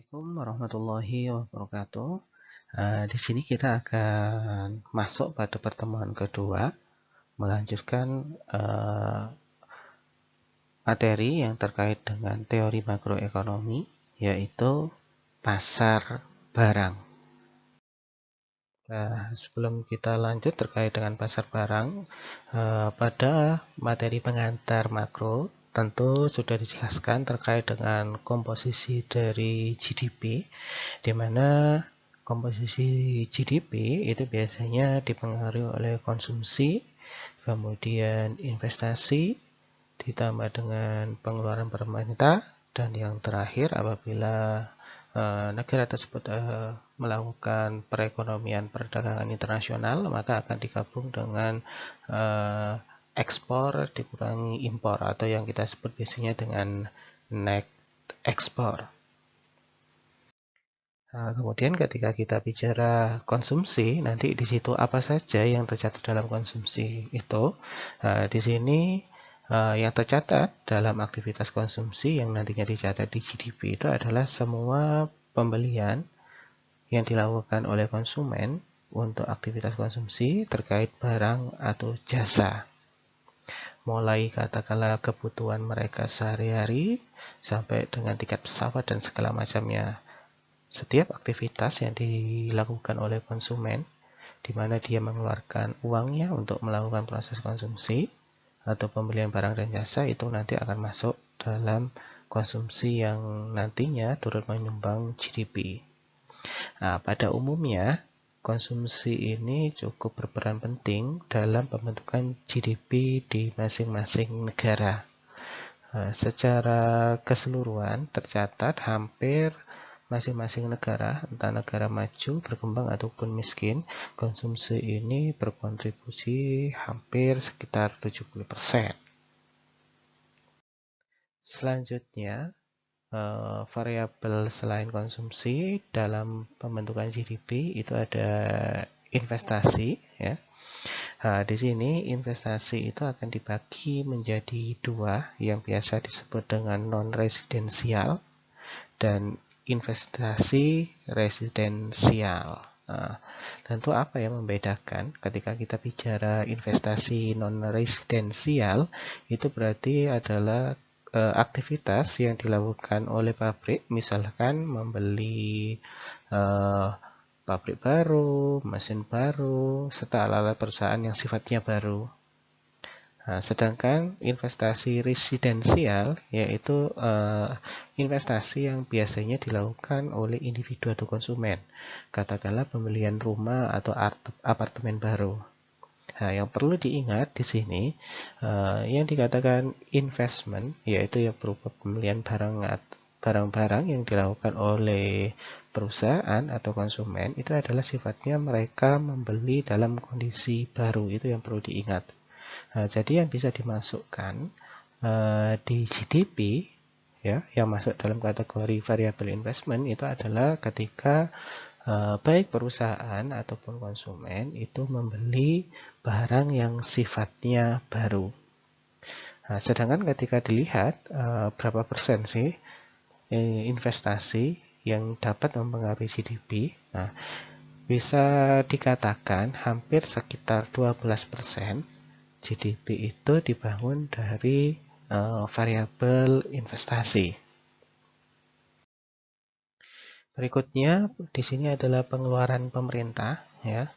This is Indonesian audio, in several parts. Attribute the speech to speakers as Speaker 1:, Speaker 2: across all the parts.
Speaker 1: Assalamualaikum warahmatullahi wabarakatuh. Di sini kita akan masuk pada pertemuan kedua, melanjutkan materi yang terkait dengan teori makroekonomi, yaitu pasar barang. Sebelum kita lanjut terkait dengan pasar barang, pada materi pengantar makro, tentu sudah dijelaskan terkait dengan komposisi dari GDP, di mana komposisi GDP itu biasanya dipengaruhi oleh konsumsi, kemudian investasi, ditambah dengan pengeluaran pemerintah, dan yang terakhir apabila negara tersebut melakukan perekonomian perdagangan internasional, maka akan digabung dengan ekspor dikurangi impor, atau yang kita sebut biasanya dengan net ekspor. Kemudian ketika kita bicara konsumsi, nanti di situ apa saja yang tercatat dalam konsumsi itu. Di sini yang tercatat dalam aktivitas konsumsi yang nantinya dicatat di GDP itu adalah semua pembelian yang dilakukan oleh konsumen untuk aktivitas konsumsi terkait barang atau jasa. Mulai katakanlah kebutuhan mereka sehari-hari sampai dengan tiket pesawat dan segala macamnya. Setiap aktivitas yang dilakukan oleh konsumen, di mana dia mengeluarkan uangnya untuk melakukan proses konsumsi atau pembelian barang dan jasa, itu nanti akan masuk dalam konsumsi yang nantinya turut menyumbang GDP. Pada umumnya, konsumsi ini cukup berperan penting dalam pembentukan GDP di masing-masing negara. Secara keseluruhan tercatat hampir masing-masing negara, entah negara maju, berkembang ataupun miskin, konsumsi ini berkontribusi hampir sekitar 70%. Selanjutnya, variabel selain konsumsi dalam pembentukan GDP itu ada investasi, ya. Di sini investasi itu akan dibagi menjadi dua, yang biasa disebut dengan non-residensial dan investasi residensial. Tentu apa yang membedakan ketika kita bicara investasi non-residensial, itu berarti adalah aktivitas yang dilakukan oleh pabrik, misalkan membeli pabrik baru, mesin baru, serta alat-alat perusahaan yang sifatnya baru. Sedangkan investasi residensial yaitu investasi yang biasanya dilakukan oleh individu atau konsumen, katakanlah pembelian rumah atau apartemen baru. Yang perlu diingat di sini, yang dikatakan investment yaitu yang berupa pembelian barang-barang yang dilakukan oleh perusahaan atau konsumen, itu adalah sifatnya mereka membeli dalam kondisi baru. Itu yang perlu diingat. Jadi yang bisa dimasukkan di GDP, ya, yang masuk dalam kategori variabel investment itu adalah ketika baik perusahaan ataupun konsumen itu membeli barang yang sifatnya baru. Sedangkan ketika dilihat berapa persen sih investasi yang dapat mempengaruhi GDP, bisa dikatakan hampir sekitar 12% GDP itu dibangun dari variabel investasi. Berikutnya di sini adalah pengeluaran pemerintah, ya.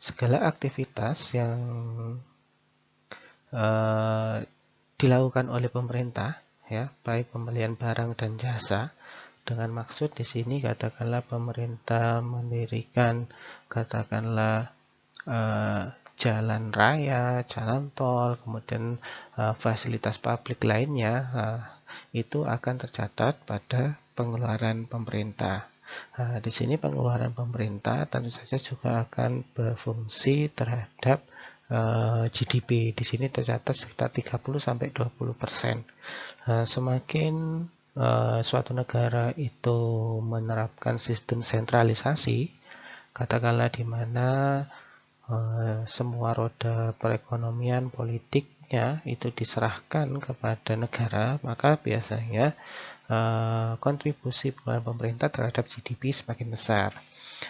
Speaker 1: Segala aktivitas yang dilakukan oleh pemerintah, ya, baik pembelian barang dan jasa, dengan maksud di sini katakanlah pemerintah mendirikan katakanlah jalan raya, jalan tol, kemudian fasilitas publik lainnya, itu akan tercatat pada pengeluaran pemerintah. Di sini pengeluaran pemerintah tentu saja juga akan berfungsi terhadap GDP. Di sini tercatat sekitar 30-20%. Semakin suatu negara itu menerapkan sistem sentralisasi, katakanlah di mana semua roda perekonomian, politik, ya itu diserahkan kepada negara, maka biasanya kontribusi pengeluaran pemerintah terhadap GDP semakin besar.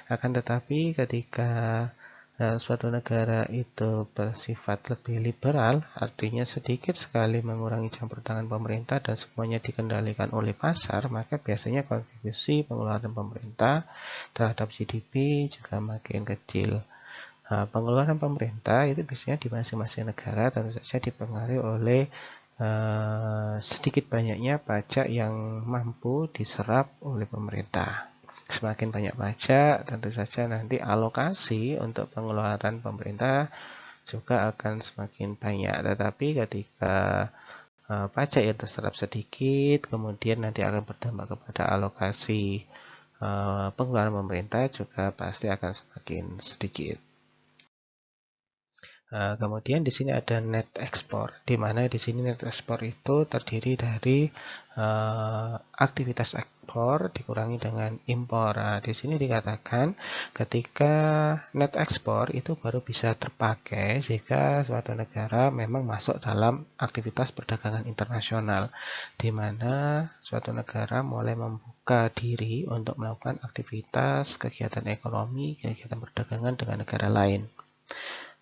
Speaker 1: Akan tetapi ketika suatu negara itu bersifat lebih liberal, artinya sedikit sekali mengurangi campur tangan pemerintah dan semuanya dikendalikan oleh pasar, maka biasanya kontribusi pengeluaran pemerintah terhadap GDP juga makin kecil. Pengeluaran pemerintah itu biasanya di masing-masing negara tentu saja dipengaruhi oleh sedikit banyaknya pajak yang mampu diserap oleh pemerintah. Semakin banyak pajak, tentu saja nanti alokasi untuk pengeluaran pemerintah juga akan semakin banyak. Tetapi ketika pajak yang terserap sedikit, kemudian nanti akan berdampak kepada alokasi pengeluaran pemerintah juga pasti akan semakin sedikit. Kemudian di sini ada net ekspor, di mana di sini net ekspor itu terdiri dari aktivitas ekspor dikurangi dengan impor. Di sini dikatakan ketika net ekspor itu baru bisa terpakai jika suatu negara memang masuk dalam aktivitas perdagangan internasional, di mana suatu negara mulai membuka diri untuk melakukan aktivitas kegiatan ekonomi, kegiatan perdagangan dengan negara lain.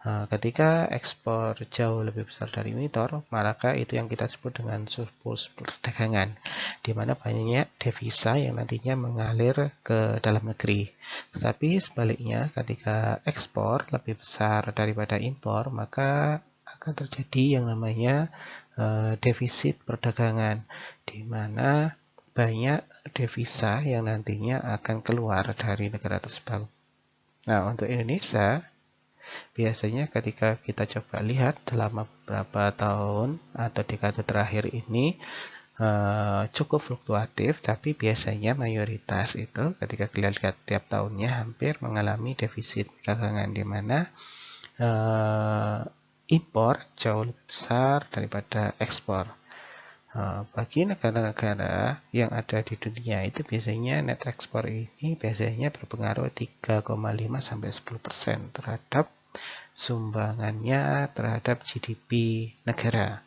Speaker 1: Ketika ekspor jauh lebih besar dari impor, maka itu yang kita sebut dengan surplus perdagangan, di mana banyak devisa yang nantinya mengalir ke dalam negeri. Tetapi sebaliknya, ketika ekspor lebih besar daripada impor, maka akan terjadi yang namanya defisit perdagangan, di mana banyak devisa yang nantinya akan keluar dari negara tersebut. Nah, untuk Indonesia, biasanya ketika kita coba lihat selama beberapa tahun atau dekade terakhir ini cukup fluktuatif, tapi biasanya mayoritas itu ketika kita lihat tiap tahunnya hampir mengalami defisit perdagangan, di mana impor jauh lebih besar daripada ekspor. Bagi negara-negara yang ada di dunia itu biasanya net ekspor ini biasanya berpengaruh 3,5-10% terhadap sumbangannya terhadap GDP negara.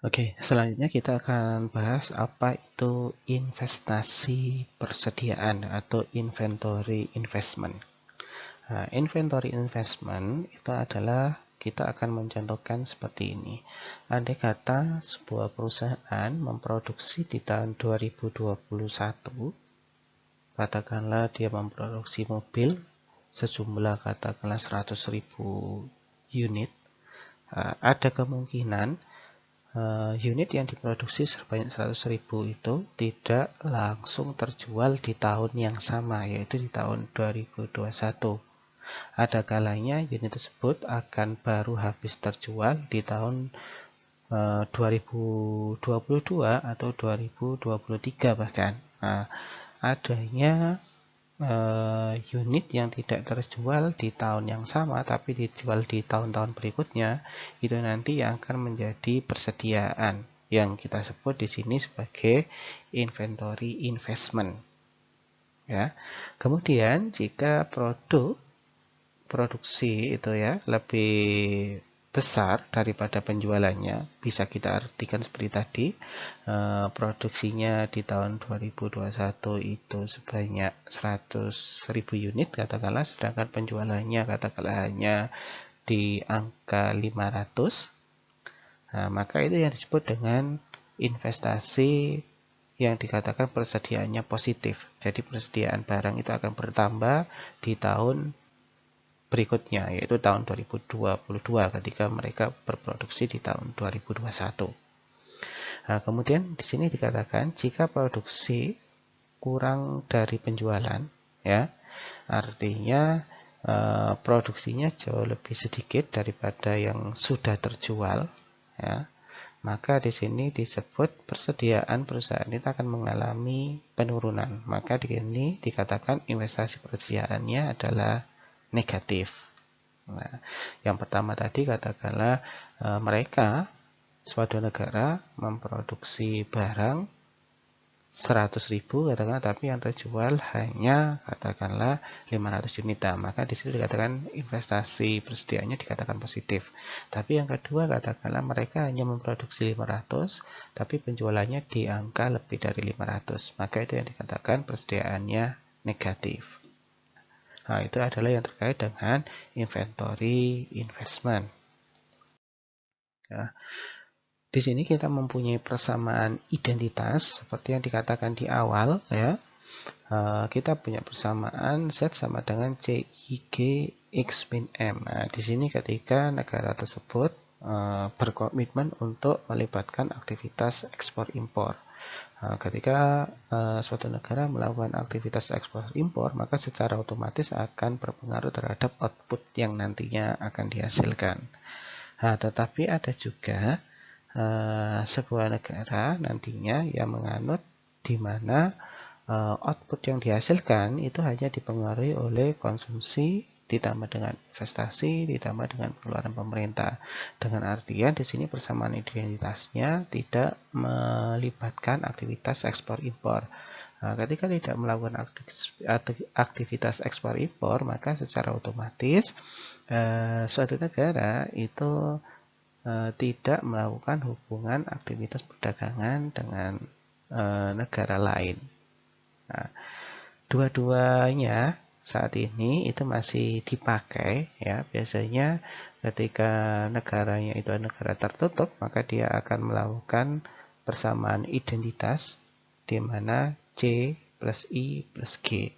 Speaker 1: Oke, selanjutnya kita akan bahas apa itu investasi persediaan atau inventory investment. Inventory investment itu adalah kita akan mencontohkan seperti ini. Andai kata sebuah perusahaan memproduksi di tahun 2021, katakanlah dia memproduksi mobil sejumlah katakanlah 100.000 unit, ada kemungkinan unit yang diproduksi sebanyak 100.000 itu tidak langsung terjual di tahun yang sama, yaitu di tahun 2021. Ada kalanya unit tersebut akan baru habis terjual di tahun 2022 atau 2023 bahkan. Adanya unit yang tidak terjual di tahun yang sama tapi dijual di tahun-tahun berikutnya, itu nanti yang akan menjadi persediaan yang kita sebut di sini sebagai inventory investment. Ya. Kemudian jika produksi itu ya lebih besar daripada penjualannya, bisa kita artikan seperti tadi, produksinya di tahun 2021 itu sebanyak 100.000 unit katakanlah, sedangkan penjualannya katakanlah hanya di angka 500, maka itu yang disebut dengan investasi yang dikatakan persediaannya positif. Jadi persediaan barang itu akan bertambah di tahun berikutnya, yaitu tahun 2022 ketika mereka berproduksi di tahun 2021. Kemudian di sini dikatakan jika produksi kurang dari penjualan, ya, artinya produksinya jauh lebih sedikit daripada yang sudah terjual, ya, maka di sini disebut persediaan perusahaan itu akan mengalami penurunan. Maka di sini dikatakan investasi persediaannya adalah negatif. Nah, yang pertama tadi katakanlah mereka suatu negara memproduksi barang 100.000 katakanlah, tapi yang terjual hanya katakanlah 500 unit. Maka di situ dikatakan investasi persediaannya dikatakan positif. Tapi yang kedua katakanlah mereka hanya memproduksi 500 tapi penjualannya di angka lebih dari 500, maka itu yang dikatakan persediaannya negatif. Nah, itu adalah yang terkait dengan inventory investment. Ya. Di sini kita mempunyai persamaan identitas seperti yang dikatakan di awal, ya. Kita punya persamaan Z sama dengan CIG X min M. Nah, di sini ketika negara tersebut berkomitmen untuk melibatkan aktivitas ekspor impor. Ketika suatu negara melakukan aktivitas ekspor impor, maka secara otomatis akan berpengaruh terhadap output yang nantinya akan dihasilkan. Tetapi ada juga sebuah negara nantinya yang menganut di mana output yang dihasilkan itu hanya dipengaruhi oleh konsumsi ditambah dengan investasi ditambah dengan pengeluaran pemerintah. Dengan artian di sini persamaan identitasnya tidak melibatkan aktivitas ekspor impor. Ketika tidak melakukan aktivitas ekspor impor, maka secara otomatis suatu negara itu tidak melakukan hubungan aktivitas perdagangan dengan negara lain. Nah, dua-duanya saat ini itu masih dipakai, ya. Biasanya ketika negaranya itu negara tertutup, maka dia akan melakukan persamaan identitas di mana C plus I plus G.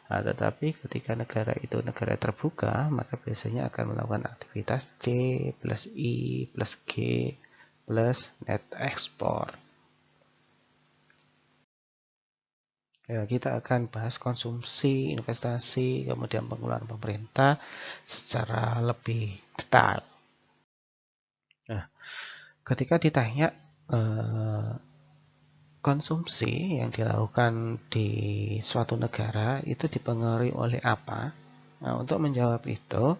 Speaker 1: Tetapi ketika negara itu negara terbuka, maka biasanya akan melakukan aktivitas C plus I plus G plus net export. Ya, kita akan bahas konsumsi, investasi, kemudian pengeluaran pemerintah secara lebih detail. Nah, ketika ditanya konsumsi yang dilakukan di suatu negara itu dipengaruhi oleh apa? Nah, untuk menjawab itu,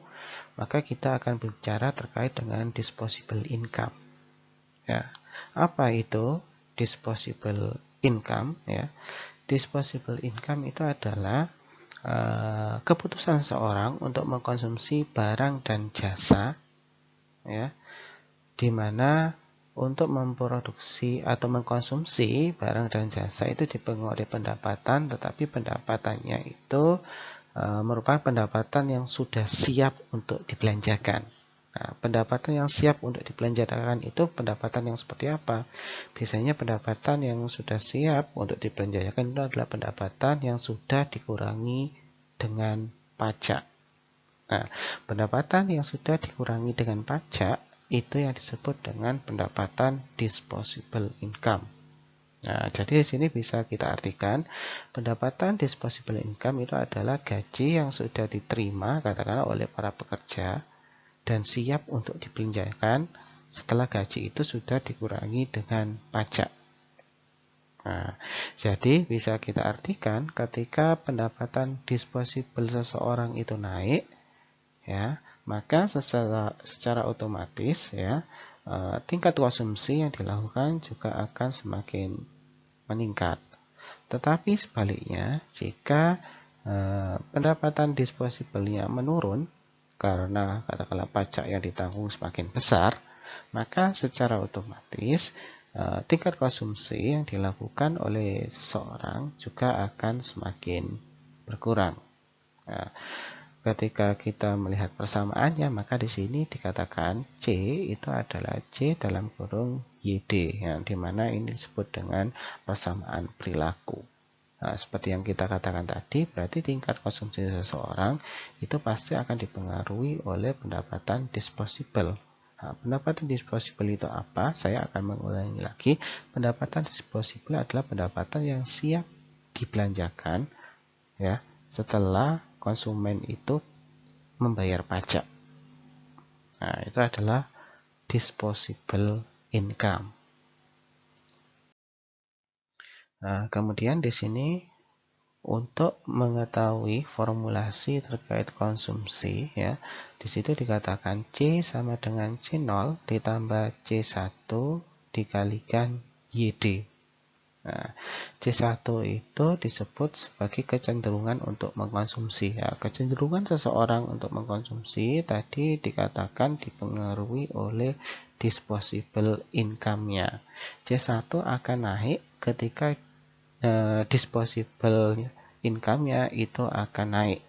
Speaker 1: maka kita akan bicara terkait dengan disposable income. Ya, apa itu disposable income? Ya, disposable income itu adalah keputusan seorang untuk mengkonsumsi barang dan jasa, ya, di mana untuk memproduksi atau mengkonsumsi barang dan jasa itu dipengaruhi oleh pendapatan, tetapi pendapatannya itu merupakan pendapatan yang sudah siap untuk dibelanjakan. Nah, pendapatan yang siap untuk dibelanjakan itu pendapatan yang seperti apa? Biasanya pendapatan yang sudah siap untuk dibelanjakan itu adalah pendapatan yang sudah dikurangi dengan pajak. Nah, pendapatan yang sudah dikurangi dengan pajak itu yang disebut dengan pendapatan disposable income. Nah, jadi di sini bisa kita artikan pendapatan disposable income itu adalah gaji yang sudah diterima katakanlah oleh para pekerja dan siap untuk dibelanjakan setelah gaji itu sudah dikurangi dengan pajak. Nah, jadi bisa kita artikan ketika pendapatan disposable seseorang itu naik, ya, maka secara otomatis, ya, tingkat konsumsi yang dilakukan juga akan semakin meningkat. Tetapi sebaliknya, jika pendapatan disposable-nya menurun karena katakanlah pajak yang ditanggung semakin besar, maka secara otomatis tingkat konsumsi yang dilakukan oleh seseorang juga akan semakin berkurang. Nah, ketika kita melihat persamaannya, maka di sini dikatakan C itu adalah C dalam kurung YD, yang dimana ini disebut dengan persamaan perilaku. Nah, seperti yang kita katakan tadi, berarti tingkat konsumsi seseorang itu pasti akan dipengaruhi oleh pendapatan disposable. Nah, pendapatan disposable itu apa? Saya akan mengulangi lagi. Pendapatan disposable adalah pendapatan yang siap dibelanjakan, ya, setelah konsumen itu membayar pajak. Nah, itu adalah disposable income. Nah, kemudian di sini untuk mengetahui formulasi terkait konsumsi, ya, di situ dikatakan C sama dengan C0 ditambah C1 dikalikan YD. Nah, C1 itu disebut sebagai kecenderungan untuk mengkonsumsi. Ya, kecenderungan seseorang untuk mengkonsumsi tadi dikatakan dipengaruhi oleh disposable income-nya. C1 akan naik ketika disposable income-nya itu akan naik.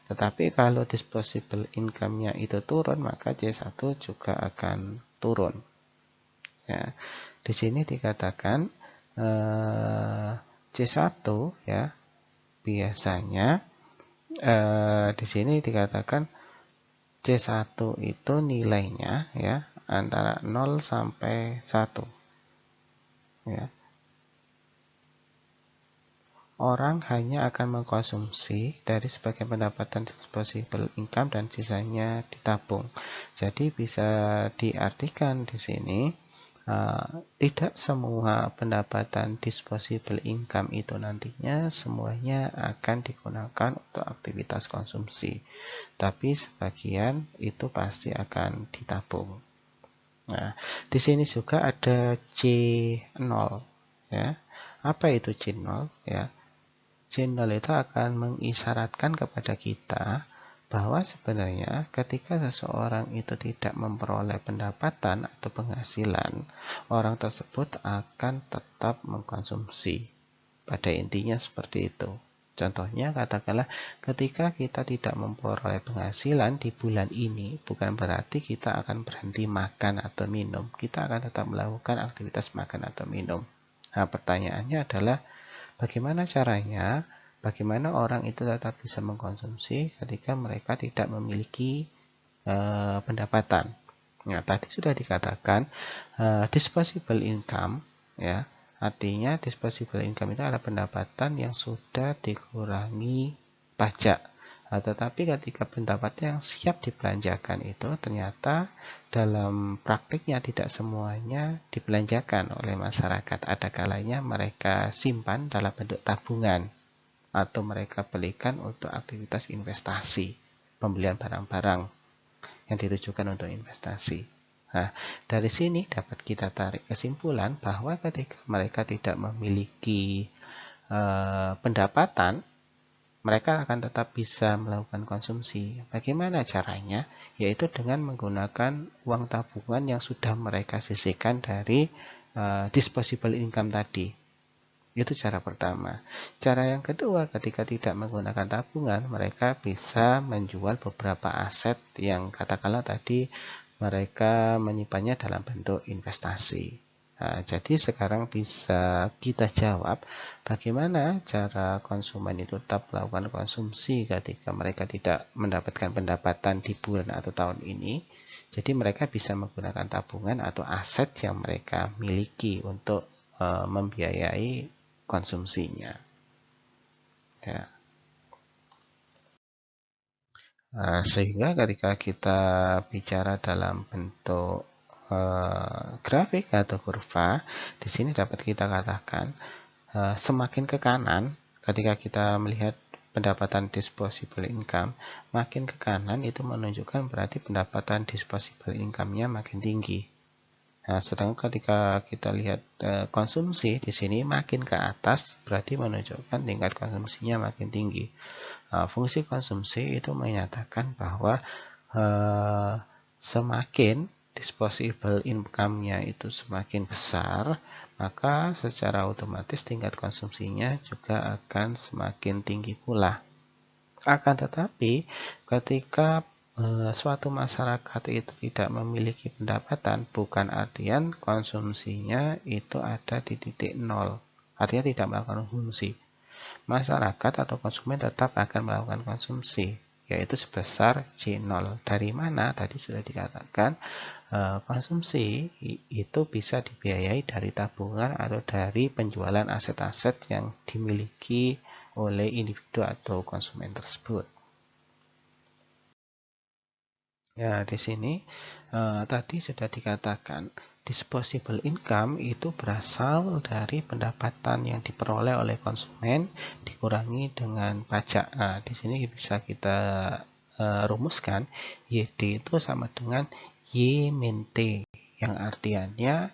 Speaker 1: Tetapi kalau disposable income-nya itu turun, maka C1 juga akan turun. Ya, di sini dikatakan C1 ya biasanya di sini dikatakan C1 itu nilainya ya antara 0 sampai 1 ya. Orang hanya akan mengkonsumsi dari sebagian pendapatan disposable income dan sisanya ditabung. Jadi bisa diartikan di sini tidak semua pendapatan disposable income itu nantinya semuanya akan digunakan untuk aktivitas konsumsi, tapi sebagian itu pasti akan ditabung. Nah, di sini juga ada C0 ya. Apa itu C0 ya? C0 itu akan mengisyaratkan kepada kita bahwa sebenarnya ketika seseorang itu tidak memperoleh pendapatan atau penghasilan, orang tersebut akan tetap mengkonsumsi. Pada intinya seperti itu. Contohnya katakanlah ketika kita tidak memperoleh penghasilan di bulan ini, bukan berarti kita akan berhenti makan atau minum. Kita akan tetap melakukan aktivitas makan atau minum. Nah, pertanyaannya adalah bagaimana caranya? Bagaimana orang itu tetap bisa mengkonsumsi ketika mereka tidak memiliki pendapatan? Nah, tadi sudah dikatakan disposable income, ya, artinya disposable income itu adalah pendapatan yang sudah dikurangi pajak. Tetapi ketika pendapatan yang siap dibelanjakan itu ternyata dalam praktiknya tidak semuanya dibelanjakan oleh masyarakat. Ada kalanya mereka simpan dalam bentuk tabungan atau mereka belikan untuk aktivitas investasi, pembelian barang-barang yang ditujukan untuk investasi. Nah, dari sini dapat kita tarik kesimpulan bahwa ketika mereka tidak memiliki pendapatan, mereka akan tetap bisa melakukan konsumsi. Bagaimana caranya? Yaitu dengan menggunakan uang tabungan yang sudah mereka sisihkan dari disposable income tadi. Itu cara pertama. Cara yang kedua, ketika tidak menggunakan tabungan, mereka bisa menjual beberapa aset yang katakanlah tadi mereka menyimpannya dalam bentuk investasi. Nah, jadi sekarang bisa kita jawab bagaimana cara konsumen itu tetap melakukan konsumsi ketika mereka tidak mendapatkan pendapatan di bulan atau tahun ini. Jadi mereka bisa menggunakan tabungan atau aset yang mereka miliki untuk membiayai konsumsinya. Ya. Sehingga ketika kita bicara dalam bentuk grafik atau kurva, di sini dapat kita katakan semakin ke kanan ketika kita melihat pendapatan disposable income, makin ke kanan itu menunjukkan berarti pendapatan disposable income-nya makin tinggi. Nah, sedangkan ketika kita lihat konsumsi di sini makin ke atas berarti menunjukkan tingkat konsumsinya makin tinggi. Fungsi konsumsi itu menyatakan bahwa semakin disposable income-nya itu semakin besar, maka secara otomatis tingkat konsumsinya juga akan semakin tinggi pula. Akan tetapi ketika suatu masyarakat itu tidak memiliki pendapatan, bukan artian konsumsinya itu ada di titik nol, artinya tidak melakukan konsumsi. Masyarakat atau konsumen tetap akan melakukan konsumsi, yaitu sebesar C0. Dari mana? Tadi sudah dikatakan konsumsi itu bisa dibiayai dari tabungan atau dari penjualan aset-aset yang dimiliki oleh individu atau konsumen tersebut. Ya, di sini tadi sudah dikatakan disposable income itu berasal dari pendapatan yang diperoleh oleh konsumen dikurangi dengan pajak. Nah, di sini bisa kita rumuskan YD itu sama dengan Y min T, yang artiannya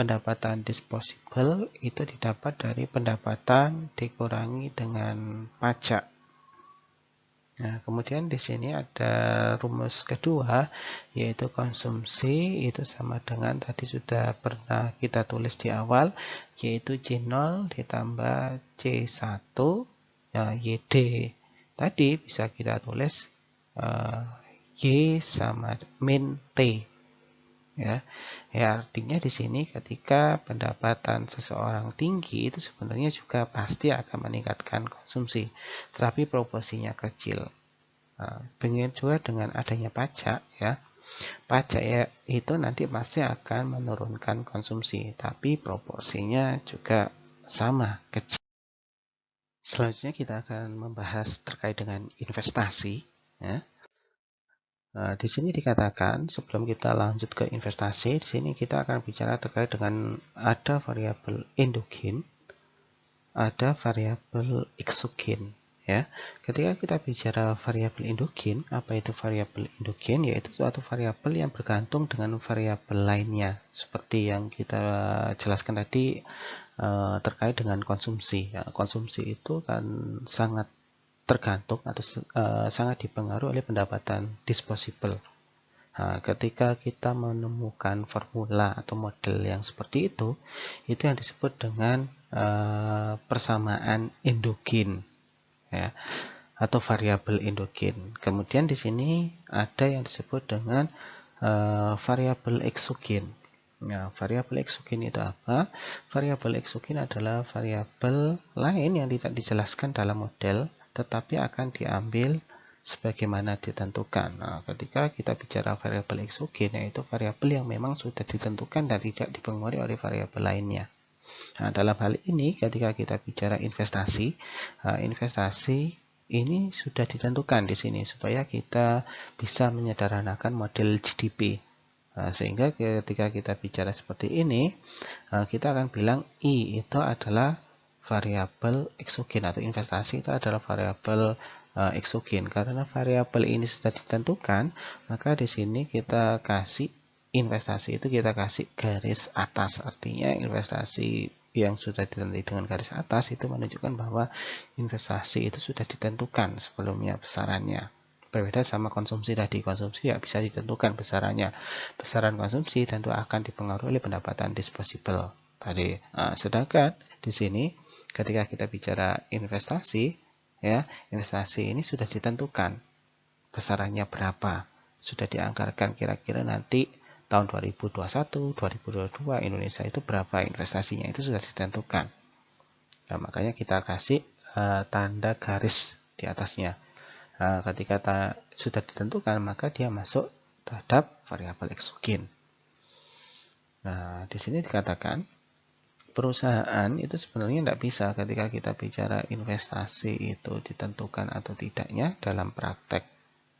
Speaker 1: pendapatan disposable itu didapat dari pendapatan dikurangi dengan pajak. Nah, kemudian di sini ada rumus kedua, yaitu konsumsi itu sama dengan tadi sudah pernah kita tulis di awal, yaitu C0 ditambah C1 ya, YD. Tadi bisa kita tulis Y sama min T. Ya, artinya di sini ketika pendapatan seseorang tinggi itu sebenarnya juga pasti akan meningkatkan konsumsi, tetapi proporsinya kecil. Begitu juga dengan adanya pajak, ya. Pajak ya itu nanti pasti akan menurunkan konsumsi, tapi proporsinya juga sama kecil. Selanjutnya kita akan membahas terkait dengan investasi, ya. Nah, di sini dikatakan sebelum kita lanjut ke investasi, di sini kita akan bicara terkait dengan ada variabel endogen, ada variabel eksogen. Ya, ketika kita bicara variabel endogen, apa itu variabel endogen? Yaitu suatu variabel yang bergantung dengan variabel lainnya, seperti yang kita jelaskan tadi terkait dengan konsumsi. Ya, konsumsi itu kan sangat tergantung atau sangat dipengaruhi oleh pendapatan disposable. Nah, ketika kita menemukan formula atau model yang seperti itu yang disebut dengan persamaan endogen, ya, atau variabel endogen. Kemudian di sini ada yang disebut dengan variabel eksogen. Nah, variabel eksogen itu apa? Variabel eksogen adalah variabel lain yang tidak dijelaskan dalam model, tetapi akan diambil sebagaimana ditentukan. Nah, ketika kita bicara variabel eksogen, yaitu variabel yang memang sudah ditentukan dan tidak dipengaruhi oleh variabel lainnya. Nah, dalam hal ini ketika kita bicara investasi, investasi ini sudah ditentukan di sini supaya kita bisa menyederhanakan model GDP. Nah, sehingga ketika kita bicara seperti ini, kita akan bilang I itu adalah variabel eksogen atau investasi itu adalah variabel eksogen. Karena variabel ini sudah ditentukan, maka di sini kita kasih investasi itu kita kasih garis atas. Artinya investasi yang sudah ditentukan dengan garis atas itu menunjukkan bahwa investasi itu sudah ditentukan sebelumnya besarannya. Berbeda sama konsumsi tadi. Konsumsi ya bisa ditentukan besarannya. Besaran konsumsi tentu akan dipengaruhi oleh pendapatan disposable tadi. Sedangkan di sini ketika kita bicara investasi, ya, investasi ini sudah ditentukan besarannya berapa. Sudah dianggarkan kira-kira nanti tahun 2021, 2022 Indonesia itu berapa investasinya itu sudah ditentukan. Nah, makanya kita kasih tanda garis di atasnya. Nah, ketika sudah ditentukan, maka dia masuk terhadap variabel eksogen. Nah, di sini dikatakan perusahaan itu sebenarnya tidak bisa ketika kita bicara investasi itu ditentukan atau tidaknya dalam praktek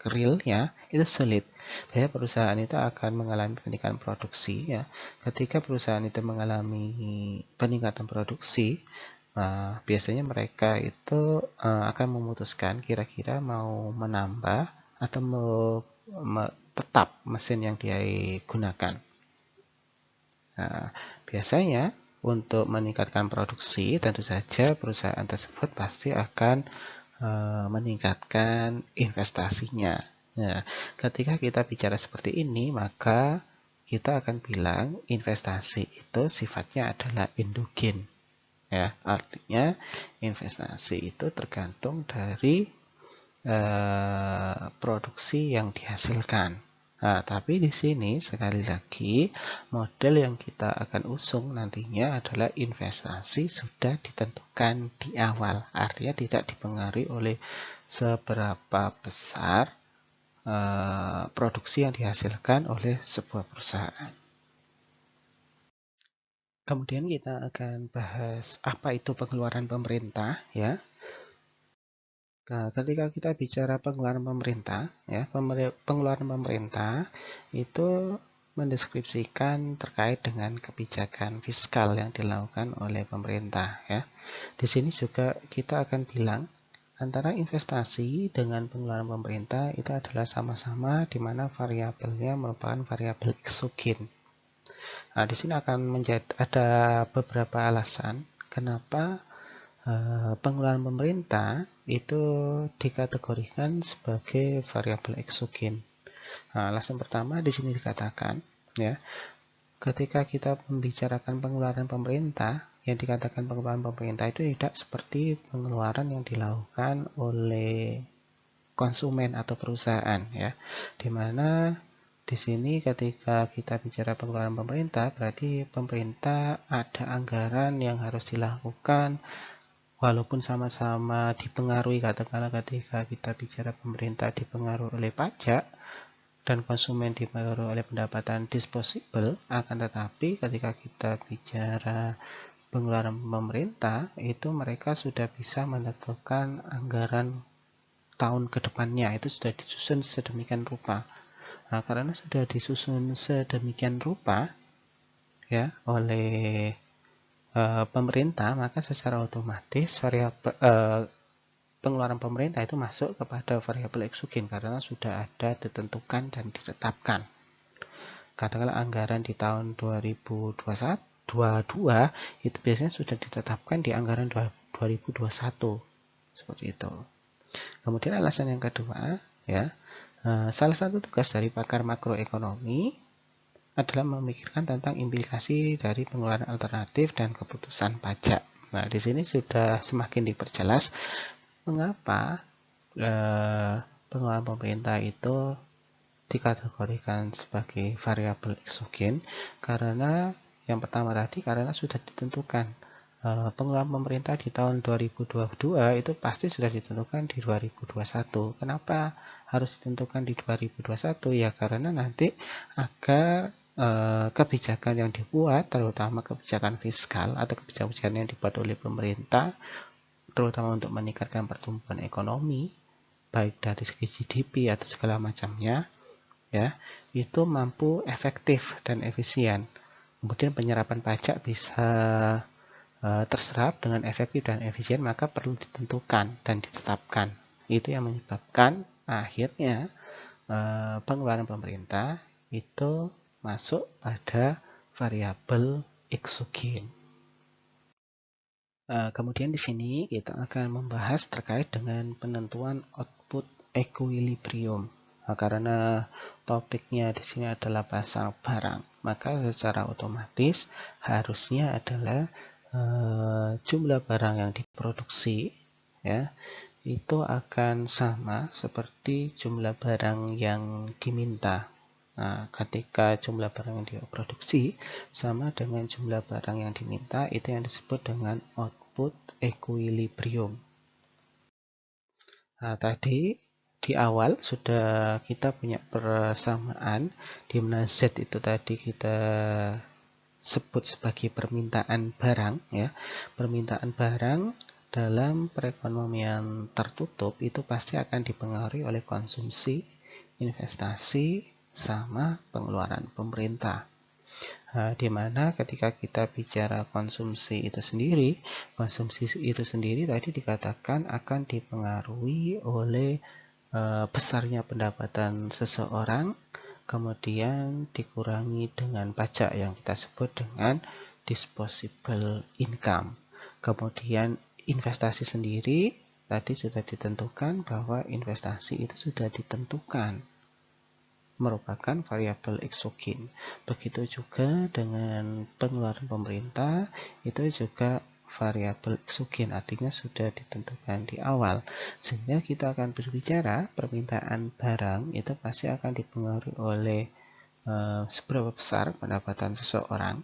Speaker 1: realnya itu sulit. Biasanya perusahaan itu akan mengalami peningkatan produksi, ya. Ketika perusahaan itu mengalami peningkatan produksi, biasanya mereka itu akan memutuskan kira-kira mau menambah atau tetap mesin yang dia gunakan. Nah, biasanya untuk meningkatkan produksi, tentu saja perusahaan tersebut pasti akan meningkatkan investasinya. Nah, ketika kita bicara seperti ini, maka kita akan bilang investasi itu sifatnya adalah endogen. Ya, artinya investasi itu tergantung dari produksi yang dihasilkan. Nah, tapi di sini sekali lagi model yang kita akan usung nantinya adalah investasi sudah ditentukan di awal, artinya tidak dipengaruhi oleh seberapa besar produksi yang dihasilkan oleh sebuah perusahaan. Kemudian kita akan bahas apa itu pengeluaran pemerintah, ya. Nah, ketika kita bicara pengeluaran pemerintah, ya, pengeluaran pemerintah itu mendeskripsikan terkait dengan kebijakan fiskal yang dilakukan oleh pemerintah, ya. Di sini juga kita akan bilang antara investasi dengan pengeluaran pemerintah itu adalah sama-sama di mana variabelnya merupakan variabel eksogen. Nah, di sini akan ada beberapa alasan kenapa pengeluaran pemerintah itu dikategorikan sebagai variabel eksogen. Nah, alasan pertama di sini dikatakan, ya, ketika kita membicarakan pengeluaran pemerintah, yang dikatakan pengeluaran pemerintah itu tidak seperti pengeluaran yang dilakukan oleh konsumen atau perusahaan, ya, dimana di sini ketika kita bicara pengeluaran pemerintah, berarti pemerintah ada anggaran yang harus dilakukan walaupun sama-sama dipengaruhi. Katakanlah ketika kita bicara pemerintah dipengaruhi oleh pajak dan konsumen dipengaruhi oleh pendapatan disposable, akan tetapi ketika kita bicara pengeluaran pemerintah, itu mereka sudah bisa menentukan anggaran tahun ke depannya, itu sudah disusun sedemikian rupa. Nah, karena sudah disusun sedemikian rupa, ya, oleh pemerintah, maka secara otomatis variabel pengeluaran pemerintah itu masuk kepada variabel eksogen karena sudah ada ditentukan dan ditetapkan. Katakanlah anggaran di tahun 2022 itu biasanya sudah ditetapkan di anggaran 2021, seperti itu. Kemudian alasan yang kedua, ya, salah satu tugas dari pakar makroekonomi adalah memikirkan tentang implikasi dari pengeluaran alternatif dan keputusan pajak. Nah, di sini sudah semakin diperjelas mengapa pengeluaran pemerintah itu dikategorikan sebagai variabel eksogen, karena yang pertama tadi karena sudah ditentukan pengeluaran pemerintah di tahun 2022 itu pasti sudah ditentukan di 2021. Kenapa harus ditentukan di 2021? Ya karena nanti agar kebijakan yang dibuat, terutama kebijakan fiskal atau kebijakan yang dibuat oleh pemerintah, terutama untuk meningkatkan pertumbuhan ekonomi, baik dari segi GDP atau segala macamnya, ya, itu mampu efektif dan efisien. Kemudian penyerapan pajak bisa terserap dengan efektif dan efisien, maka perlu ditentukan dan ditetapkan. Itu yang menyebabkan akhirnya pengeluaran pemerintah itu masuk pada variabel eksogen. Kemudian di sini kita akan membahas terkait dengan penentuan output equilibrium. Karena topiknya di sini adalah pasar barang, maka secara otomatis harusnya adalah jumlah barang yang diproduksi, ya, itu akan sama seperti jumlah barang yang diminta. Nah, ketika jumlah barang yang diproduksi sama dengan jumlah barang yang diminta, itu yang disebut dengan output equilibrium. Nah, tadi di awal sudah kita punya persamaan di mana Z itu tadi kita sebut sebagai permintaan barang, ya. Permintaan barang dalam perekonomian tertutup itu pasti akan dipengaruhi oleh konsumsi, investasi, sama pengeluaran pemerintah. Di mana ketika kita bicara konsumsi itu sendiri tadi dikatakan akan dipengaruhi oleh besarnya pendapatan seseorang, kemudian dikurangi dengan pajak yang kita sebut dengan disposable income. Kemudian investasi sendiri tadi sudah ditentukan bahwa investasi itu sudah ditentukan merupakan variabel eksogen. Begitu juga dengan pengeluaran pemerintah, itu juga variabel eksogen, artinya sudah ditentukan di awal. Sehingga kita akan berbicara permintaan barang itu pasti akan dipengaruhi oleh seberapa besar pendapatan seseorang.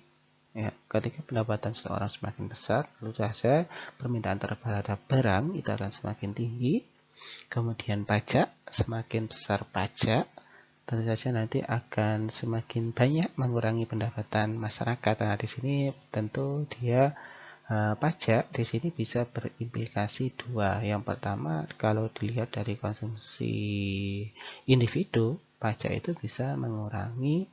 Speaker 1: Ya, ketika pendapatan seseorang semakin besar, tentu saja permintaan terhadap barang itu akan semakin tinggi. Kemudian pajak, semakin besar pajak, tentu saja nanti akan semakin banyak mengurangi pendapatan masyarakat. Nah, di sini tentu dia pajak di sini bisa berimplikasi dua. Yang pertama, kalau dilihat dari konsumsi individu, pajak itu bisa mengurangi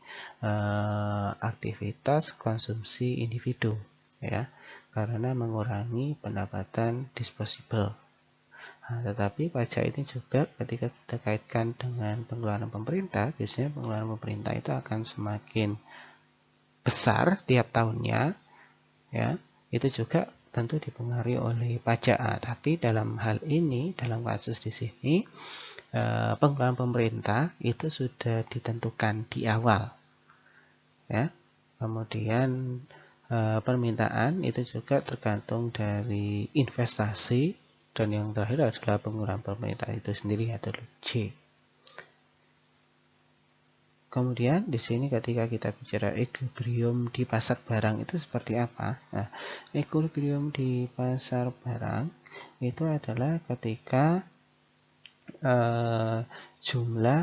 Speaker 1: aktivitas konsumsi individu, ya, karena mengurangi pendapatan disposable. Nah, tetapi pajak ini juga ketika kita kaitkan dengan pengeluaran pemerintah, biasanya pengeluaran pemerintah itu akan semakin besar tiap tahunnya, ya, itu juga tentu dipengaruhi oleh pajak. Tapi dalam hal ini, dalam kasus di sini, pengeluaran pemerintah itu sudah ditentukan di awal, ya. Kemudian permintaan itu juga tergantung dari investasi, dan yang terakhir adalah pengeluaran pemerintah itu sendiri adalah J. Kemudian di sini ketika kita bicara equilibrium di pasar barang itu seperti apa? Nah, equilibrium di pasar barang itu adalah ketika jumlah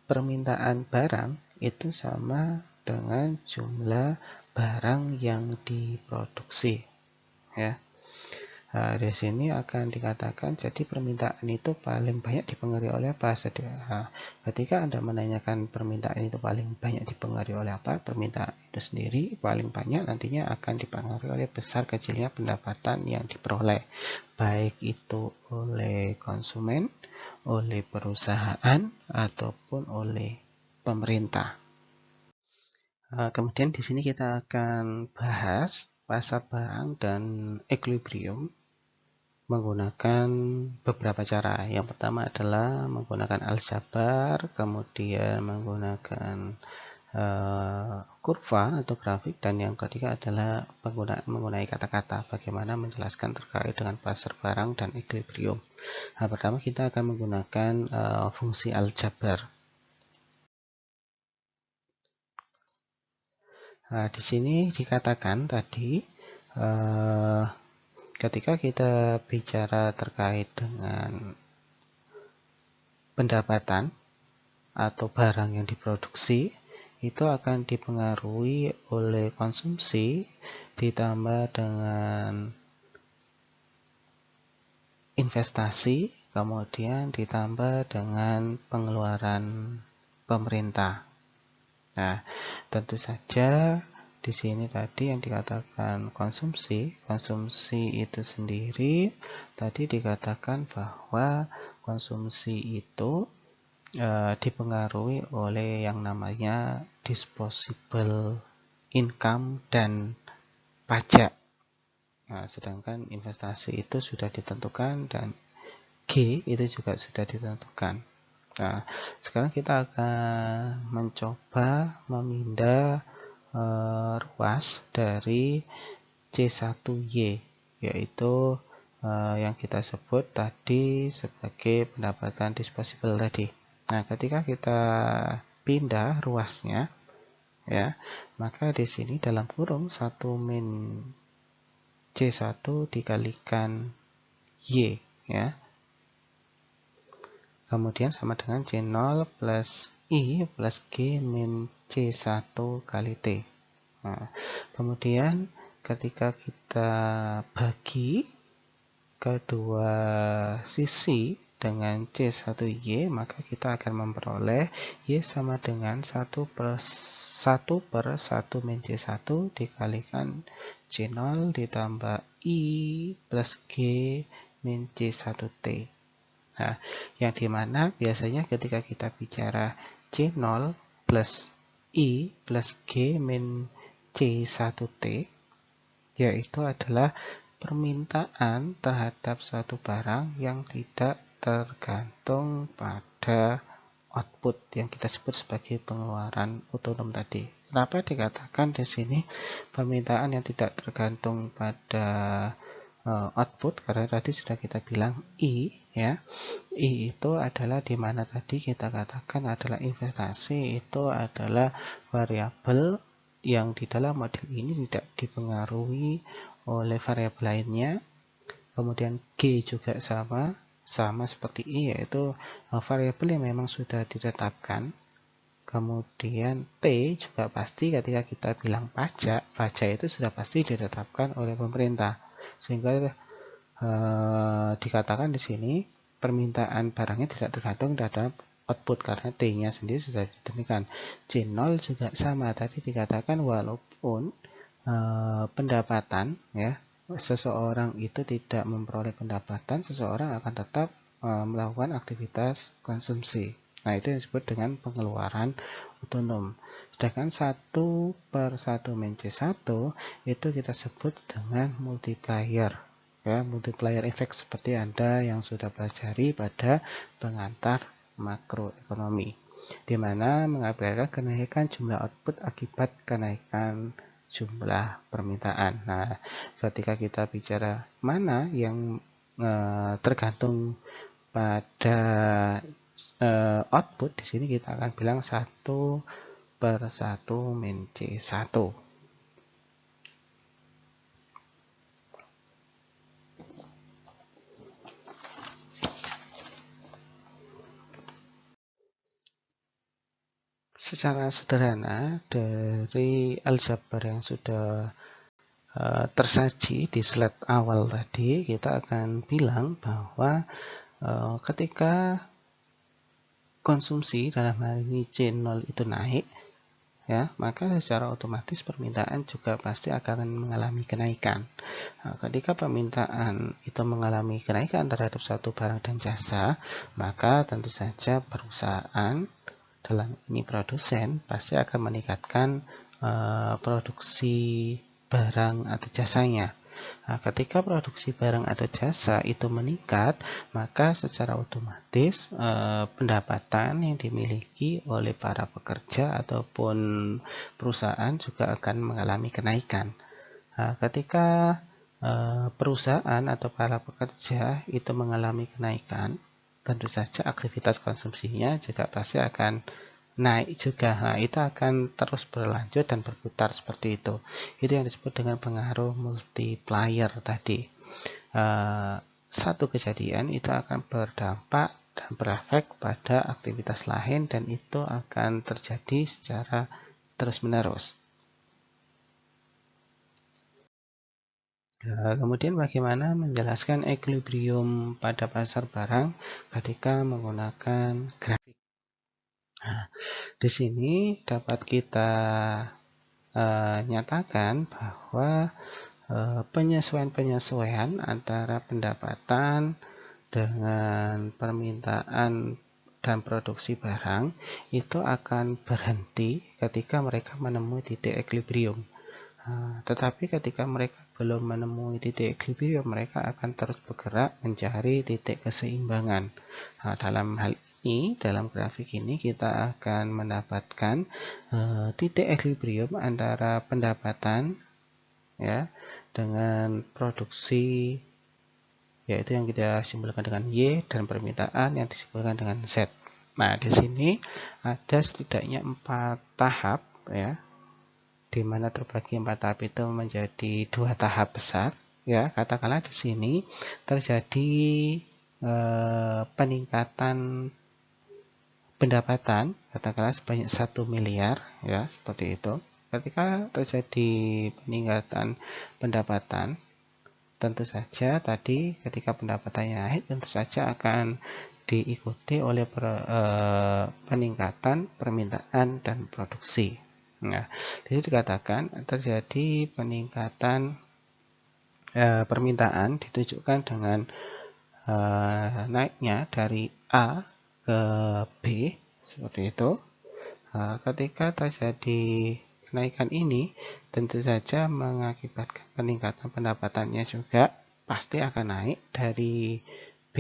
Speaker 1: permintaan barang itu sama dengan jumlah barang yang diproduksi, ya. Di sini akan dikatakan jadi permintaan itu paling banyak dipengaruhi oleh apa? Ketika Anda menanyakan permintaan itu paling banyak dipengaruhi oleh apa, permintaan itu sendiri paling banyak nantinya akan dipengaruhi oleh besar kecilnya pendapatan yang diperoleh, baik itu oleh konsumen, oleh perusahaan, ataupun oleh pemerintah. Kemudian di sini kita akan bahas pasar barang dan equilibrium menggunakan beberapa cara. Yang pertama adalah menggunakan aljabar, kemudian menggunakan kurva atau grafik, dan yang ketiga adalah menggunakan kata-kata bagaimana menjelaskan terkait dengan pasar barang dan equilibrium. Pertama kita akan menggunakan fungsi aljabar. Di sini dikatakan tadi ketika kita bicara terkait dengan pendapatan atau barang yang diproduksi, itu akan dipengaruhi oleh konsumsi ditambah dengan investasi, kemudian ditambah dengan pengeluaran pemerintah. Nah, tentu saja di sini tadi yang dikatakan konsumsi itu sendiri tadi dikatakan bahwa konsumsi itu dipengaruhi oleh yang namanya disposable income dan pajak. Sedangkan investasi itu sudah ditentukan dan G itu juga sudah ditentukan. Sekarang kita akan mencoba memindah ruas dari C1Y, yaitu yang kita sebut tadi sebagai pendapatan disposable tadi. Ketika kita pindah ruasnya, ya, maka di sini dalam kurung 1 min C1 dikalikan Y, ya. Kemudian sama dengan C0 plus I plus G min C1 kali T. Kemudian ketika kita bagi kedua sisi dengan C1Y, maka kita akan memperoleh Y sama dengan 1 per 1 min C1 dikalikan C0 ditambah I plus G min C1T. Yang dimana biasanya ketika kita bicara C0 plus I plus G min C1T, yaitu adalah permintaan terhadap suatu barang yang tidak tergantung pada output yang kita sebut sebagai pengeluaran otonom tadi. Kenapa dikatakan di sini permintaan yang tidak tergantung pada output? Karena tadi sudah kita bilang I, ya. I itu adalah di mana tadi kita katakan adalah investasi itu adalah variabel yang di dalam model ini tidak dipengaruhi oleh variabel lainnya. Kemudian G juga sama seperti I, yaitu variabel yang memang sudah ditetapkan. Kemudian T juga pasti ketika kita bilang pajak itu sudah pasti ditetapkan oleh pemerintah, sehingga dikatakan di sini permintaan barangnya tidak tergantung terhadap output karena T-nya sendiri sudah ditentukan. C0 juga sama, tadi dikatakan walaupun pendapatan, ya, seseorang itu tidak memperoleh pendapatan, seseorang akan tetap melakukan aktivitas konsumsi. Nah, itu yang disebut dengan pengeluaran otonom. Sedangkan 1/1 - C1 itu kita sebut dengan multiplier. Ya, multiplier effect seperti Anda yang sudah pelajari pada pengantar makroekonomi, di mana mengakibatkan kenaikan jumlah output akibat kenaikan jumlah permintaan. Nah, ketika kita bicara mana yang tergantung pada output, di sini kita akan bilang 1/1 - C1. Secara sederhana dari aljabar yang sudah tersaji di slide awal tadi, kita akan bilang bahwa ketika konsumsi dalam hal ini C0 itu naik, ya, maka secara otomatis permintaan juga pasti akan mengalami kenaikan. Nah, ketika permintaan itu mengalami kenaikan terhadap suatu barang dan jasa, maka tentu saja perusahaan, dalam ini produsen, pasti akan meningkatkan produksi barang atau jasanya. Nah, ketika produksi barang atau jasa itu meningkat, maka secara otomatis pendapatan yang dimiliki oleh para pekerja ataupun perusahaan juga akan mengalami kenaikan. Nah, ketika perusahaan atau para pekerja itu mengalami kenaikan, tentu saja aktivitas konsumsinya juga pasti akan naik juga. Nah, itu akan terus berlanjut dan berputar seperti itu. Itu yang disebut dengan pengaruh multiplier tadi. Satu kejadian itu akan berdampak dan berefek pada aktivitas lain, dan itu akan terjadi secara terus-menerus. Kemudian bagaimana menjelaskan equilibrium pada pasar barang ketika menggunakan grafik. Nah, di sini dapat kita nyatakan bahwa penyesuaian-penyesuaian antara pendapatan dengan permintaan dan produksi barang itu akan berhenti ketika mereka menemui titik equilibrium. Tetapi ketika mereka belum menemui titik equilibrium, mereka akan terus bergerak mencari titik keseimbangan. Dalam hal ini, dalam grafik ini kita akan mendapatkan titik equilibrium antara pendapatan, ya, dengan produksi, yaitu yang kita simbolkan dengan Y, dan permintaan yang disimbolkan dengan Z. Nah, di sini ada setidaknya 4 tahap, ya, di mana terbagi 4 tahap itu menjadi 2 tahap besar. Ya, katakanlah di sini terjadi peningkatan pendapatan, katakanlah sebanyak 1 miliar, ya, seperti itu. Ketika terjadi peningkatan pendapatan, tentu saja tadi ketika pendapatannya naik, tentu saja akan diikuti oleh peningkatan permintaan dan produksi. Nah, jadi dikatakan terjadi peningkatan permintaan ditunjukkan dengan naiknya dari A ke B, seperti itu. Ketika terjadi kenaikan ini, tentu saja mengakibatkan peningkatan pendapatannya juga pasti akan naik dari B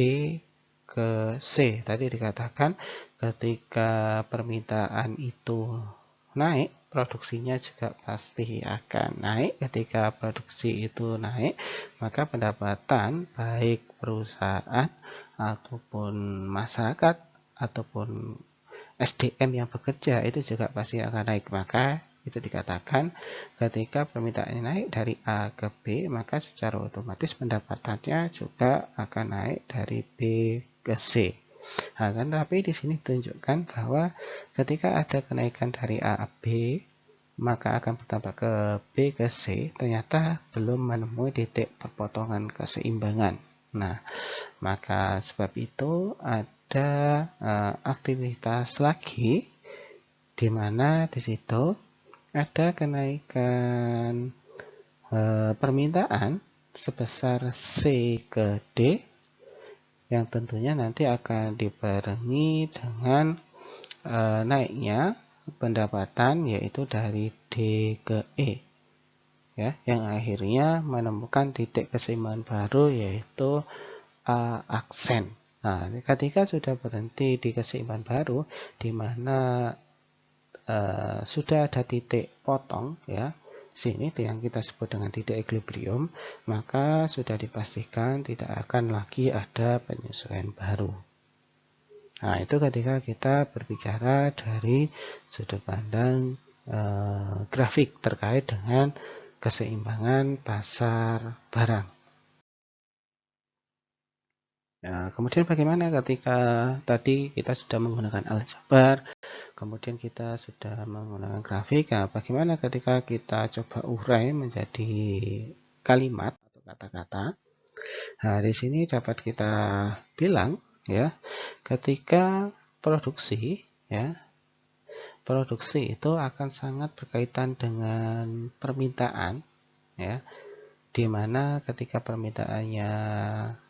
Speaker 1: ke C. Tadi dikatakan ketika permintaan itu naik, produksinya juga pasti akan naik. Ketika produksi itu naik, maka pendapatan baik perusahaan ataupun masyarakat ataupun SDM yang bekerja itu juga pasti akan naik. Maka itu dikatakan ketika permintaannya naik dari A ke B, maka secara otomatis pendapatannya juga akan naik dari B ke C. Nah, kan, tapi di sini ditunjukkan bahwa ketika ada kenaikan dari A ke B, maka akan bertambah ke B ke C, ternyata belum menemui titik perpotongan keseimbangan. Nah, maka sebab itu ada aktivitas lagi di mana di situ ada kenaikan permintaan sebesar C ke D, yang tentunya nanti akan dibarengi dengan naiknya pendapatan yaitu dari D ke E, ya, yang akhirnya menemukan titik keseimbangan baru yaitu aksen. Nah, ketika sudah berhenti di keseimbangan baru, di mana sudah ada titik potong, ya, sini yang kita sebut dengan titik equilibrium, maka sudah dipastikan tidak akan lagi ada penyesuaian baru. Nah, itu ketika kita berbicara dari sudut pandang grafik terkait dengan keseimbangan pasar barang. Nah, kemudian bagaimana ketika tadi kita sudah menggunakan aljabar, kemudian kita sudah menggunakan grafik, nah bagaimana ketika kita coba urai menjadi kalimat atau kata-kata? Nah, di sini dapat kita bilang, ya, ketika produksi, ya, produksi itu akan sangat berkaitan dengan permintaan, ya, di mana ketika permintaannya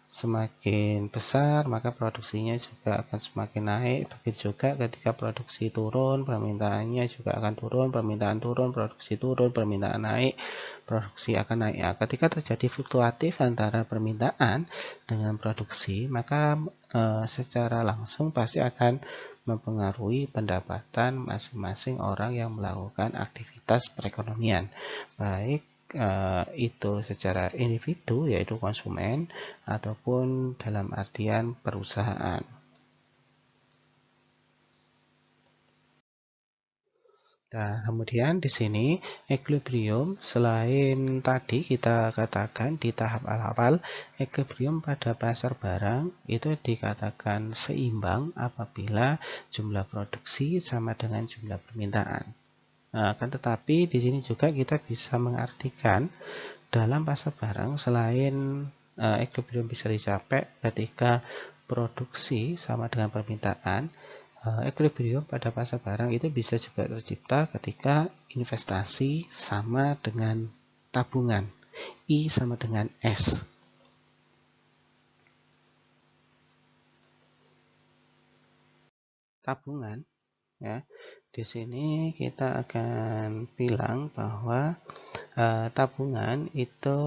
Speaker 1: semakin besar maka produksinya juga akan semakin naik. Begitu juga ketika produksi turun, permintaannya juga akan turun, permintaan turun, produksi turun, permintaan naik, produksi akan naik. Ya, ketika terjadi fluktuatif antara permintaan dengan produksi, maka secara langsung pasti akan mempengaruhi pendapatan masing-masing orang yang melakukan aktivitas perekonomian, baik itu secara individu yaitu konsumen ataupun dalam artian perusahaan. Nah, kemudian di sini equilibrium selain tadi kita katakan di tahap awal, equilibrium pada pasar barang itu dikatakan seimbang apabila jumlah produksi sama dengan jumlah permintaan. Nah, akan tetapi di sini juga kita bisa mengartikan dalam pasar barang selain equilibrium bisa dicapai ketika produksi sama dengan permintaan, equilibrium pada pasar barang itu bisa juga tercipta ketika investasi sama dengan tabungan, I sama dengan S. Tabungan, ya, di sini kita akan bilang bahwa tabungan itu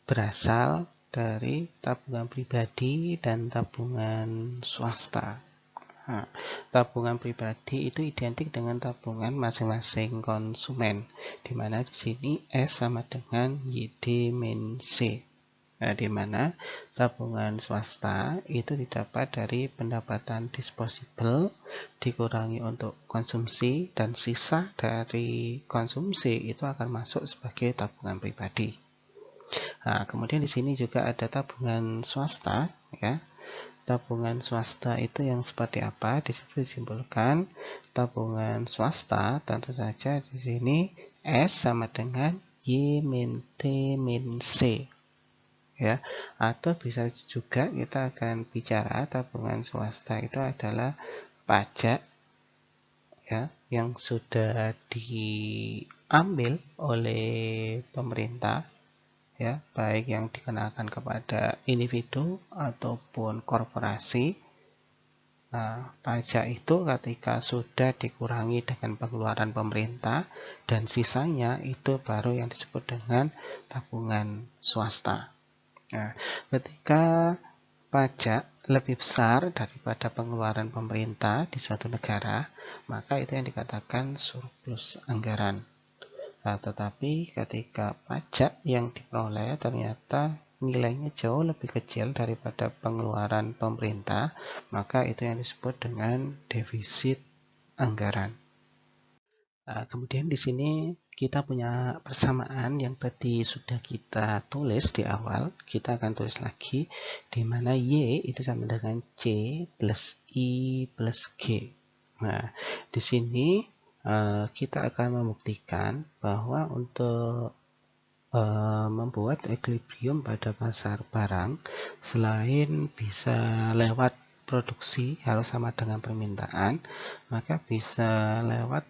Speaker 1: berasal dari tabungan pribadi dan tabungan swasta. Nah, tabungan pribadi itu identik dengan tabungan masing-masing konsumen, di mana di sini S sama dengan YD min C. Nah, di mana tabungan swasta itu didapat dari pendapatan disposable dikurangi untuk konsumsi, dan sisa dari konsumsi itu akan masuk sebagai tabungan pribadi. Nah, kemudian di sini juga ada tabungan swasta, ya. Tabungan swasta itu yang seperti apa? Di situ disimpulkan tabungan swasta tentu saja di sini S sama dengan Y min T min C, ya. Atau bisa juga kita akan bicara tabungan swasta itu adalah pajak, ya, yang sudah diambil oleh pemerintah, ya, baik yang dikenakan kepada individu ataupun korporasi. Nah, pajak itu ketika sudah dikurangi dengan pengeluaran pemerintah dan sisanya itu baru yang disebut dengan tabungan swasta. Nah, ketika pajak lebih besar daripada pengeluaran pemerintah di suatu negara, maka itu yang dikatakan surplus anggaran. Nah, tetapi ketika pajak yang diperoleh ternyata nilainya jauh lebih kecil daripada pengeluaran pemerintah, maka itu yang disebut dengan defisit anggaran. Nah, kemudian di sini kita punya persamaan yang tadi sudah kita tulis di awal, kita akan tulis lagi, di mana Y itu sama dengan C plus I plus G. Nah, di sini kita akan membuktikan bahwa untuk membuat equilibrium pada pasar barang, selain bisa lewat produksi harus sama dengan permintaan, maka bisa lewat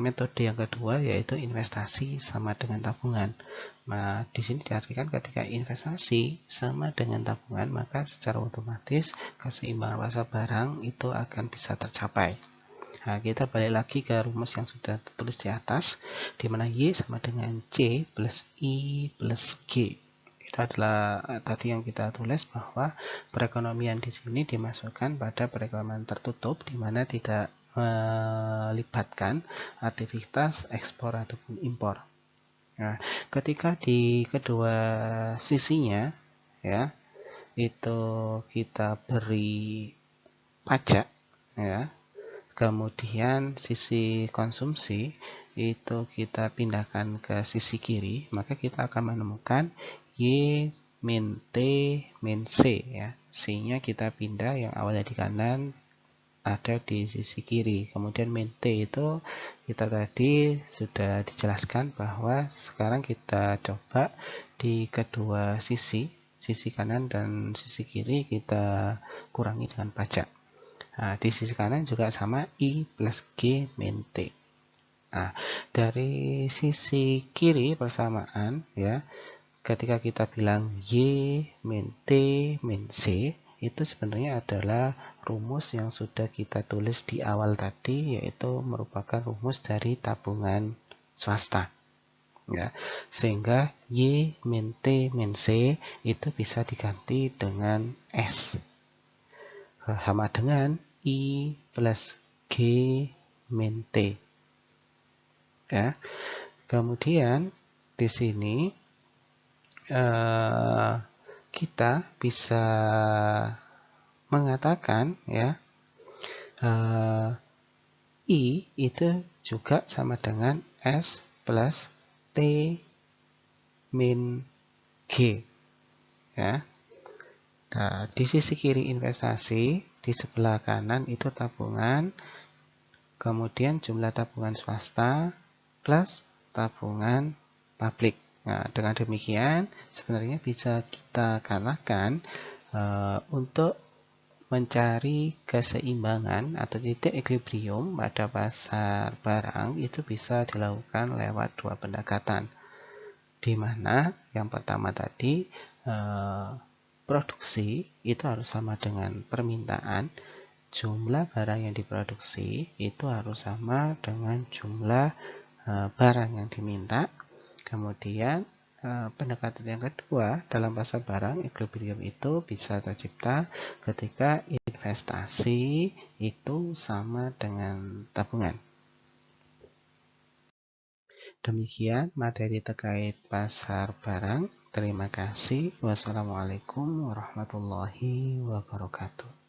Speaker 1: metode yang kedua, yaitu investasi sama dengan tabungan. Nah, di sini diartikan ketika investasi sama dengan tabungan, maka secara otomatis keseimbangan pasar barang itu akan bisa tercapai. Nah, kita balik lagi ke rumus yang sudah tertulis di atas, di mana Y sama dengan C plus I plus G. Itu adalah tadi yang kita tulis bahwa perekonomian di sini dimasukkan pada perekonomian tertutup, di mana tidak melibatkan aktivitas ekspor ataupun impor. Nah, ketika di kedua sisinya, ya, itu kita beri pajak, ya. Kemudian sisi konsumsi itu kita pindahkan ke sisi kiri, maka kita akan menemukan Y min T min C, ya. C-nya kita pindah, yang awalnya di kanan ada di sisi kiri. Kemudian min T itu kita tadi sudah dijelaskan bahwa sekarang kita coba di kedua sisi kanan dan sisi kiri kita kurangi dengan pajak. Nah, di sisi kanan juga sama I plus G min T. Nah, dari sisi kiri persamaan, ya, ketika kita bilang Y min T min C, itu sebenarnya adalah rumus yang sudah kita tulis di awal tadi, yaitu merupakan rumus dari tabungan swasta. Ya, sehingga Y min T min C itu bisa diganti dengan S. Sama dengan I plus G min T. Ya. Kemudian di sini kita bisa mengatakan, ya, I itu juga sama dengan S plus T min G. Ya. Nah, di sisi kiri investasi, di sebelah kanan itu tabungan, kemudian jumlah tabungan swasta plus tabungan publik. Nah, dengan demikian sebenarnya bisa kita kalahkan untuk mencari keseimbangan atau titik equilibrium pada pasar barang itu bisa dilakukan lewat dua pendekatan, di mana yang pertama tadi produksi itu harus sama dengan permintaan, jumlah barang yang diproduksi itu harus sama dengan jumlah barang yang diminta. Kemudian pendekatan yang kedua dalam pasar barang, equilibrium itu bisa tercipta ketika investasi itu sama dengan tabungan. Demikian materi terkait pasar barang. Terima kasih. Wassalamualaikum warahmatullahi wabarakatuh.